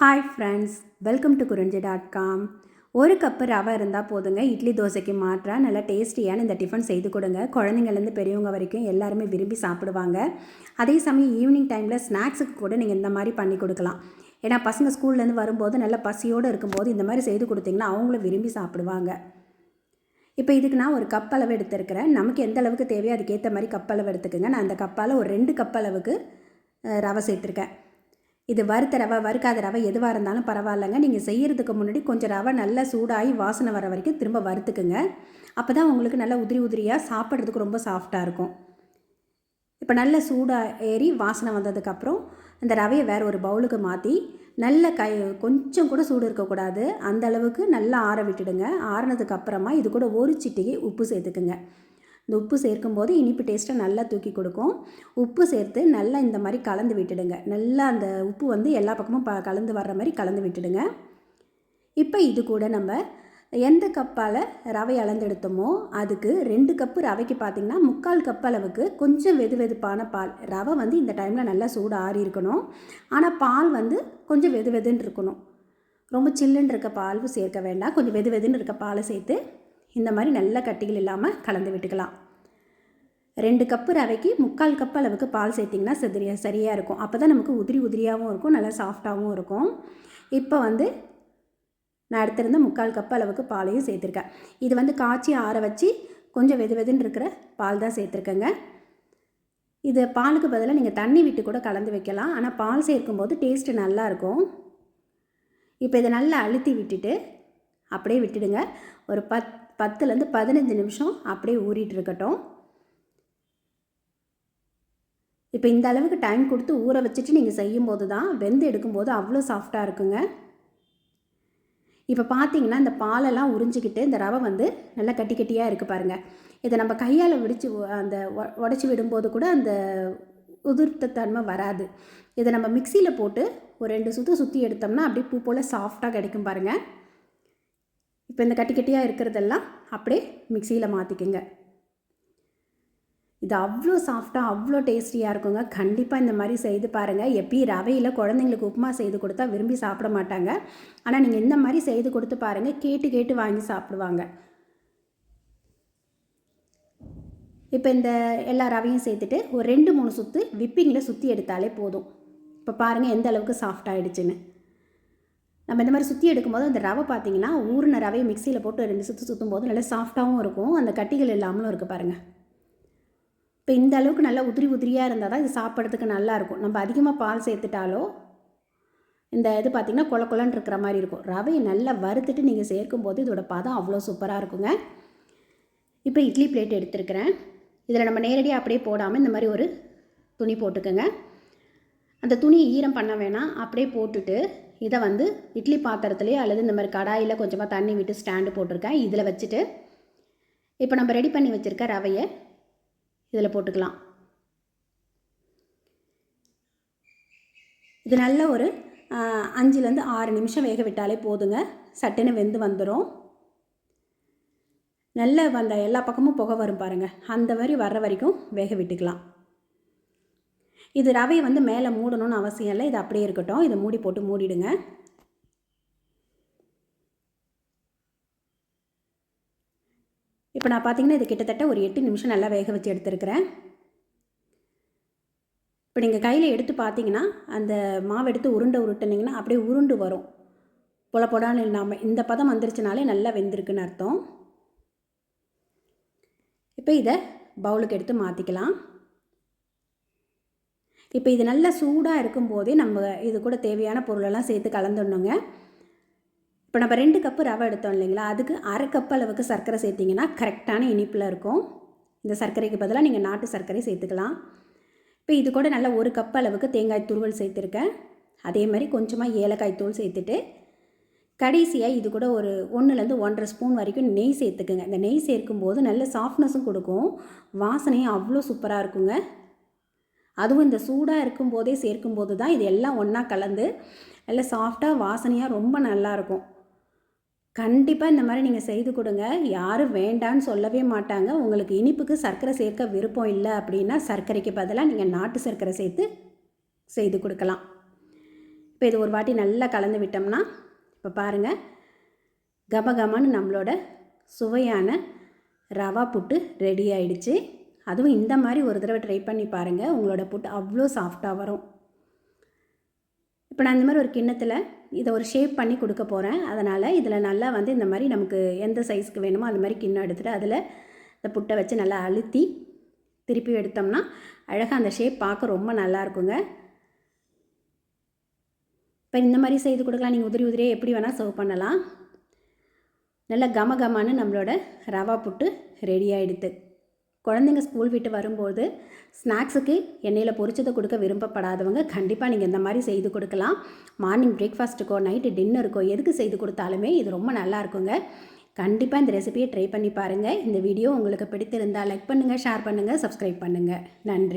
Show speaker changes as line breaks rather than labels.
Hi friends, welcome to குறிஞ்சி.com. ஒரு cup ரவை இருந்தால் போதுங்க. இட்லி தோசைக்கு மாற்றா நல்லா டேஸ்டியான இந்த டிஃபன் செய்து கொடுங்க. குழந்தைங்கள்லேருந்து பெரியவங்க வரைக்கும் எல்லாருமே விரும்பி சாப்பிடுவாங்க. அதே சமயம் ஈவினிங் டைமில் ஸ்நாக்ஸுக்கு கூட நீங்கள் இந்த மாதிரி பண்ணி கொடுக்கலாம். ஏன்னா பசங்க ஸ்கூல்லேருந்து வரும்போது நல்லா பசியோடு இருக்கும்போது இந்த மாதிரி செய்து கொடுத்திங்கன்னா அவங்களும் விரும்பி சாப்பிடுவாங்க. இப்போ இதுக்கு நான் ஒரு கப் அளவு எடுத்துருக்கிறேன். நமக்கு எந்த அளவுக்கு தேவையோ அதுக்கேற்ற மாதிரி கப் அளவு எடுத்துக்கோங்க. நான் அந்த கப்பால் ஒரு 2 கப் அளவுக்கு ரவை சேர்த்துருக்கேன். இது வறுத்த ரவை, வறுக்காத ரவை எதுவாக இருந்தாலும் பரவாயில்லைங்க. நீங்கள் செய்கிறதுக்கு முன்னாடி கொஞ்சம் ரவை நல்லா சூடாகி வாசனை வர வரைக்கும் திரும்ப வறுத்துக்குங்க. அப்போ தான் உங்களுக்கு நல்லா உதிரி உதிரியாக சாப்பிட்றதுக்கு ரொம்ப சாஃப்டாக இருக்கும். இப்போ நல்ல சூடாக ஏறி வாசனை வந்ததுக்கப்புறம் இந்த ரவையை வேறு ஒரு பவுலுக்கு மாற்றி நல்ல கொஞ்சம் கூட சூடு இருக்கக்கூடாது, அந்த அளவுக்கு நல்லா ஆற விட்டுடுங்க. ஆறினதுக்கப்புறமா இது கூட ஒரு சிட்டிகை உப்பு சேர்த்துக்குங்க. இந்த உப்பு சேர்க்கும்போது இனிப்பு டேஸ்ட்டை நல்லா தூக்கி கொடுக்கும். உப்பு சேர்த்து நல்லா இந்த மாதிரி கலந்து விட்டுடுங்க. நல்லா அந்த உப்பு வந்து எல்லா பக்கமும் கலந்து வர்ற மாதிரி கலந்து விட்டுடுங்க. இப்போ இது கூட நம்ம எந்த கப்பால் ரவை அளந்தெடுத்தோமோ அதுக்கு 2 கப்பு ரவைக்கு பார்த்திங்கன்னா 3/4 கப் அளவுக்கு கொஞ்சம் வெது வெதுப்பான பால். ரவை வந்து இந்த டைமில் நல்லா சூடு ஆறி இருக்கணும். ஆனால் பால் வந்து கொஞ்சம் வெது வெதுன்னு இருக்கணும். ரொம்ப சில்லுன்னு இருக்க பால் சேர்க்க வேண்டாம். கொஞ்சம் வெது வெதுன்னு இருக்க பாலை சேர்த்து இந்த மாதிரி நல்ல கட்டிகள் இல்லாமல் கலந்து விட்டுக்கலாம். 2 கப்பு ரவைக்கு 3/4 கப் அளவுக்கு பால் சேர்த்திங்கன்னா சரியாக இருக்கும். அப்போ தான் நமக்கு உதிரி உதிரியாகவும் இருக்கும், நல்லா சாஃப்டாகவும் இருக்கும். இப்போ வந்து நான் எடுத்திருந்த 3/4 கப் அளவுக்கு பாலையும் சேர்த்துருக்கேன். இது வந்து காய்ச்சி ஆற வச்சு கொஞ்சம் வெது வெதுன்னு இருக்கிற பால் தான் சேர்த்துருக்கேங்க. இது பாலுக்கு பதிலாக நீங்கள் தண்ணி விட்டு கூட கலந்து வைக்கலாம். ஆனால் பால் சேர்க்கும்போது டேஸ்ட்டு நல்லாயிருக்கும். இப்போ இதை நல்லா அழுத்தி விட்டுட்டு அப்படியே விட்டுடுங்க. ஒரு 10லேருந்து 15 நிமிஷம் அப்படியே ஊறிட்டு இருக்கட்டும். இப்போ இந்த அளவுக்கு டைம் கொடுத்து ஊற வச்சுட்டு நீங்கள் செய்யும்போது தான் வெந்து எடுக்கும்போது அவ்வளோ சாஃப்டாக இருக்குங்க. இப்போ பார்த்தீங்கன்னா இந்த பாலெல்லாம் உறிஞ்சிக்கிட்டு இந்த ரவை வந்து நல்லா கட்டி கட்டியாக இருக்குது பாருங்கள். இதை நம்ம கையால் அந்த உடச்சி விடும்போது கூட அந்த உதிர்த்த தன்மை வராது. இதை நம்ம மிக்சியில் போட்டு ஒரு 2 சுற்றி எடுத்தோம்னா அப்படியே பூ போல் சாஃப்டாக கிடைக்கும் பாருங்கள். இப்போ இந்த கட்டி கட்டியாக இருக்கிறதெல்லாம் அப்படியே மிக்சியில் மாற்றிக்குங்க. இது அவ்வளோ சாஃப்டாக அவ்வளோ டேஸ்டியாக இருக்குங்க. கண்டிப்பாக இந்த மாதிரி செய்து பாருங்கள். எப்பயும் ரவையில் குழந்தைங்களுக்கு உப்புமா செய்து கொடுத்தா விரும்பி சாப்பிட மாட்டாங்க. ஆனால் நீங்கள் இந்த மாதிரி செய்து கொடுத்து பாருங்கள், கேட்டு கேட்டு வாங்கி சாப்பிடுவாங்க. இப்போ இந்த எல்லா ரவையும் சேர்த்துட்டு ஒரு 2-3 சுற்று விப்பிங்கில் சுற்றி எடுத்தாலே போதும். இப்போ பாருங்கள் எந்த அளவுக்கு சாஃப்டாகிடுச்சுன்னு. நம்ம இந்த மாதிரி சுற்றி எடுக்கும்போது அந்த ரவை பார்த்திங்கன்னா ஊறின ரவையை மிக்சியில் போட்டு 2 சுற்று சுற்றும் போது நல்லா சாஃப்டாகவும் இருக்கும், அந்த கட்டிகள் இல்லாமலும் இருக்குது பாருங்கள். இப்போ இந்த அளவுக்கு நல்லா உதிரி உதிரியாக இருந்தால் தான் இது சாப்பிட்றதுக்கு நல்லாயிருக்கும். நம்ம அதிகமாக பால் சேர்த்துட்டாலோ இந்த இது பார்த்திங்கன்னா கொல கொலன்னு இருக்கிற மாதிரி இருக்கும். ரவையை நல்லா வறுத்துட்டு நீங்கள் சேர்க்கும்போது இதோட பதம் அவ்வளோ சூப்பராக இருக்குங்க. இப்போ இட்லி பிளேட் எடுத்துருக்கிறேன். இதில் நம்ம நேரடியாக அப்படியே போடாமல் இந்த மாதிரி ஒரு துணி போட்டுக்கோங்க. அந்த துணி ஈரம் பண்ண வேணாம், அப்படியே போட்டுட்டு இதை வந்து இட்லி பாத்திரத்துலேயே அல்லது இந்த மாதிரி கடாயில் கொஞ்சமாக தண்ணி விட்டு ஸ்டாண்டு போட்டிருக்கேன். இதில் வச்சுட்டு இப்போ நம்ம ரெடி பண்ணி வச்சுருக்க ரவையை இதில் போட்டுக்கலாம். இது நல்ல ஒரு 5லேருந்து 6 நிமிஷம் வேக விட்டாலே போதுங்க. சட்டுன்னு வெந்து வந்துடும். நல்ல வந்த எல்லா பக்கமும் புகை வரும் பாருங்கள், அந்த மாதிரி வர்ற வரைக்கும் வேக விட்டுக்கலாம். இது ரவையை வந்து மேலே மூடணும்னு அவசியம் இல்லை, இது அப்படியே இருக்கட்டும். இதை மூடி போட்டு மூடிடுங்க. இப்போ நான் பார்த்திங்கன்னா இது கிட்டத்தட்ட ஒரு 8 நிமிஷம் நல்லா வேக வச்சு எடுத்துருக்கிறேன். இப்போ நீங்கள் கையில் எடுத்து பார்த்தீங்கன்னா அந்த மாவு எடுத்து உருட்டுனிங்கன்னா அப்படியே உருண்டு வரும், பொல பொடான்னு இல்லாமல். இந்த பதம் வந்துருச்சுனாலே நல்லா வெந்திருக்குன்னு அர்த்தம். இப்போ இதை பவுலுக்கு எடுத்து மாற்றிக்கலாம். இப்போ இது நல்லா சூடாக இருக்கும்போதே நம்ம இது கூட தேவையான பொருளெல்லாம் சேர்த்து கலந்துடணுங்க. இப்போ நம்ம 2 கப்பு ரவை எடுத்தோம் இல்லைங்களா, அதுக்கு 1/2 கப் அளவுக்கு சர்க்கரை சேர்த்திங்கன்னா கரெக்டான இனிப்பில் இருக்கும். இந்த சர்க்கரைக்கு பதிலாக நீங்கள் நாட்டு சர்க்கரை சேர்த்துக்கலாம். இப்போ இது கூட நல்லா 1 கப் அளவுக்கு தேங்காய் துருவல் சேர்த்துருக்கேன். அதே மாதிரி கொஞ்சமாக ஏலக்காய் தூள் சேர்த்துட்டு கடைசியாக இது கூட ஒரு 1லேருந்து 1.5 ஸ்பூன் வரைக்கும் நெய் சேர்த்துக்குங்க. இந்த நெய் சேர்க்கும்போது நல்ல சாஃப்ட்னஸும் கொடுக்கும், வாசனையும் அவ்வளோ சூப்பராக இருக்குங்க. அதுவும் இந்த சூடாக இருக்கும்போதே சேர்க்கும்போது தான் இது எல்லாம் ஒன்றா கலந்து நல்ல சாஃப்டாக வாசனையாக ரொம்ப நல்லாயிருக்கும். கண்டிப்பாக இந்த மாதிரி நீங்கள் செய்து கொடுங்க. யாரும் வேண்டான்னு சொல்லவே மாட்டாங்க. உங்களுக்கு இனிப்புக்கு சர்க்கரை சேர்க்க விருப்பம் இல்லை அப்படின்னா சர்க்கரைக்கு பதிலாக நீங்கள் நாட்டு சர்க்கரை சேர்த்து செய்து கொடுக்கலாம். இப்போ இது ஒரு வாட்டி நல்லா கலந்து விட்டோம்னா இப்போ பாருங்கள், கமகமன்னு நம்மளோட சுவையான ரவா புட்டு ரெடி ஆயிடுச்சு. அதுவும் இந்த மாதிரி ஒரு தடவை ட்ரை பண்ணி பாருங்கள், உங்களோட புட்டு அவ்வளோ சாஃப்டாக வரும். இப்போ நான் இந்த மாதிரி ஒரு கிண்ணத்தில் இதை ஒரு ஷேப் பண்ணி கொடுக்க போகிறேன். அதனால் இதில் நல்லா வந்து இந்த மாதிரி நமக்கு எந்த சைஸ்க்கு வேணுமோ அந்த மாதிரி கிண்ணம் எடுத்துகிட்டு அதில் இந்த புட்டை வச்சு நல்லா அழுத்தி திருப்பி எடுத்தோம்னா அழகாக அந்த ஷேப் பார்க்க ரொம்ப நல்லா இருக்குங்க. இப்போ இந்த மாதிரி செய்து கொடுக்கலாம். நீங்கள் உதிரி உதிரியே எப்படி வேணால் சர்வ் பண்ணலாம். நல்லா கமகமானு நம்மளோட ரவா புட்டு ரெடி ஆகிடுது. குழந்தைங்க ஸ்கூல் விட்டு வரும்போது ஸ்நாக்ஸுக்கு எண்ணெயில் பொரிச்சதை கொடுக்க விருப்பப்படாதவங்க கண்டிப்பாக நீங்கள் இந்த மாதிரி செய்து கொடுக்கலாம். மார்னிங் பிரேக்ஃபாஸ்ட்டுக்கோ நைட்டு டின்னருக்கோ எதுக்கு செய்து கொடுத்தாலுமே இது ரொம்ப நல்லா இருக்குங்க. கண்டிப்பாக இந்த ரெசிபியை ட்ரை பண்ணி பாருங்கள். இந்த வீடியோ உங்களுக்கு பிடித்திருந்தால் லைக் பண்ணுங்கள், ஷேர் பண்ணுங்கள், சப்ஸ்கிரைப் பண்ணுங்கள். நன்றி.